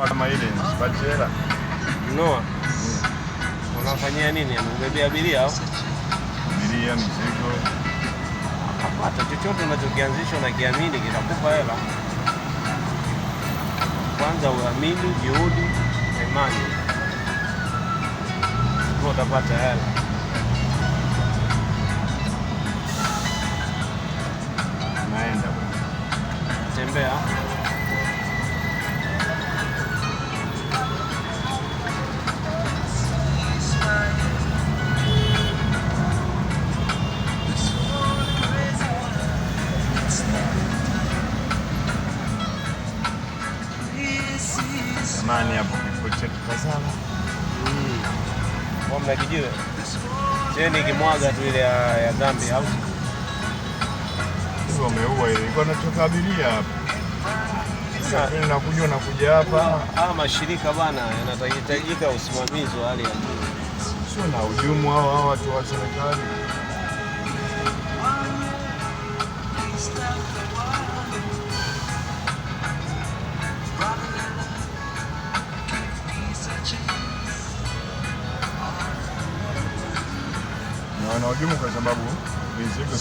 Kama ile sipati hela. No. Unafanyia nini? Unabebea abiria au? Abiria, mizigo. Hata chochote unachokianzisha na kiamini kitakupa hela. Kwanza uamini, juhudi, imani. Kwa utapata hela. Naenda. Tembea. Zamani hapo kipo chetu kazala. Kwa mnakijiwe. Cheni kimwaga tu ile ya dhambi au sio wameua ile. Ilikuwa natoka abiria hapa. Sasa nakuja hapa. Mashirika bana yanahitajika usimamizi wa hali ya juu. Sio na hujumu hao watu wa serikali. Na wanahujumu kwa sababu mizigo